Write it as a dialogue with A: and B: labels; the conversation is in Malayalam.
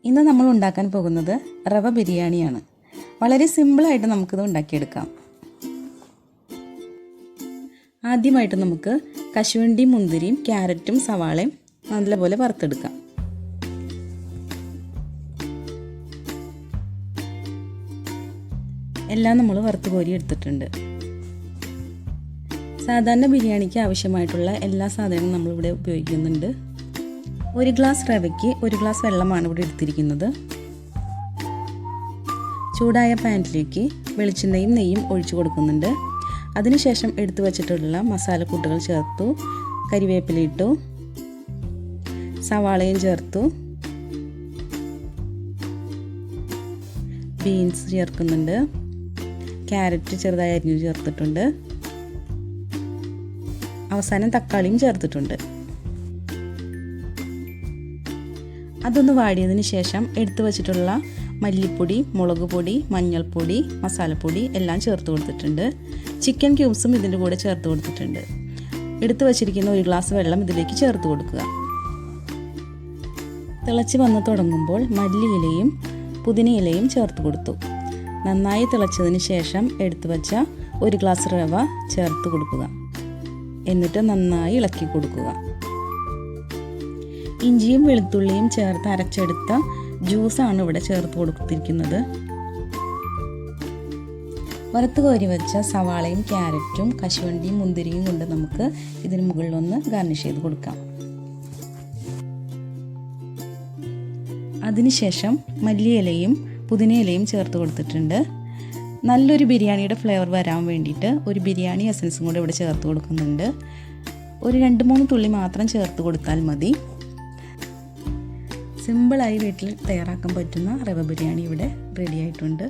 A: ഇന്ന് നമ്മൾ ഉണ്ടാക്കാൻ പോകുന്നത് റവ ബിരിയാണിയാണ്. വളരെ സിമ്പിളായിട്ട് നമുക്കിത് ഉണ്ടാക്കിയെടുക്കാം. ആദ്യമായിട്ട് നമുക്ക് കശുവണ്ടിയും മുന്തിരിയും ക്യാരറ്റും സവാളയും നല്ലപോലെ വറുത്തെടുക്കാം. എല്ലാം നമ്മൾ വറുത്ത് കോരി എടുത്തിട്ടുണ്ട്. സാധാരണ ബിരിയാണിക്ക് ആവശ്യമായിട്ടുള്ള എല്ലാ സാധനങ്ങളും നമ്മളിവിടെ ഉപയോഗിക്കുന്നുണ്ട്. 1 ഗ്ലാസ് റവയ്ക്ക് 1 ഗ്ലാസ് വെള്ളമാണ് ഇവിടെ എടുത്തിരിക്കുന്നത്. ചൂടായ പാനിലേക്ക് വെളിച്ചെണ്ണയും നെയ്യും ഒഴിച്ചു കൊടുക്കുന്നുണ്ട്. അതിനുശേഷം എടുത്തു വച്ചിട്ടുള്ള മസാലക്കൂട്ടുകൾ ചേർത്തു. കരിവേപ്പില ഇട്ടു, സവാളയും ചേർത്തു, ബീൻസ് ചേർക്കുന്നുണ്ട്, ക്യാരറ്റ് ചെറുതായി അരിഞ്ഞു ചേർത്തിട്ടുണ്ട്, അവസാനം തക്കാളിയും ചേർത്തിട്ടുണ്ട്. അതൊന്ന് വാടിയതിന് ശേഷം എടുത്തു വച്ചിട്ടുള്ള മല്ലിപ്പൊടി, മുളക് പൊടി, മഞ്ഞൾപ്പൊടി, മസാലപ്പൊടി എല്ലാം ചേർത്ത് കൊടുത്തിട്ടുണ്ട്. ചിക്കൻ ക്യൂബ്സും ഇതിൻ്റെ കൂടെ ചേർത്ത് കൊടുത്തിട്ടുണ്ട്. എടുത്തു വച്ചിരിക്കുന്ന 1 ഗ്ലാസ് വെള്ളം ഇതിലേക്ക് ചേർത്ത് കൊടുക്കുക. തിളച്ച് വന്ന് തുടങ്ങുമ്പോൾ മല്ലിയിലയും പുതിനയിലയും ചേർത്ത് കൊടുത്തു. നന്നായി തിളച്ചതിന് ശേഷം എടുത്തു വച്ച 1 ഗ്ലാസ് റവ ചേർത്ത് കൊടുക്കുക. എന്നിട്ട് നന്നായി ഇളക്കി കൊടുക്കുക. ഇഞ്ചിയും വെളുത്തുള്ളിയും ചേർത്ത് അരച്ചെടുത്ത ജ്യൂസാണ് ഇവിടെ ചേർത്ത് കൊടുത്തിരിക്കുന്നത്. വറുത്ത് കോരി വെച്ച സവാളയും ക്യാരറ്റും കശുവണ്ടിയും മുന്തിരിയും കൊണ്ട് നമുക്ക് ഇതിന് മുകളിലൊന്ന് ഗാർണിഷ് ചെയ്ത് കൊടുക്കാം. അതിനുശേഷം മല്ലിയിലയും പുതിനയിലയും ചേർത്ത് കൊടുത്തിട്ടുണ്ട്. നല്ലൊരു ബിരിയാണിയുടെ ഫ്ലേവർ വരാൻ വേണ്ടിയിട്ട് ഒരു ബിരിയാണി എസൻസും കൂടെ ഇവിടെ ചേർത്ത് കൊടുക്കുന്നുണ്ട്. ഒരു 2-3 തുള്ളി മാത്രം ചേർത്ത് കൊടുത്താൽ മതി. സിമ്പിളായി വീട്ടിൽ തയ്യാറാക്കാൻ പറ്റുന്ന റവ ബിരിയാണി ഇവിടെ റെഡി ആയിട്ടുണ്ട്.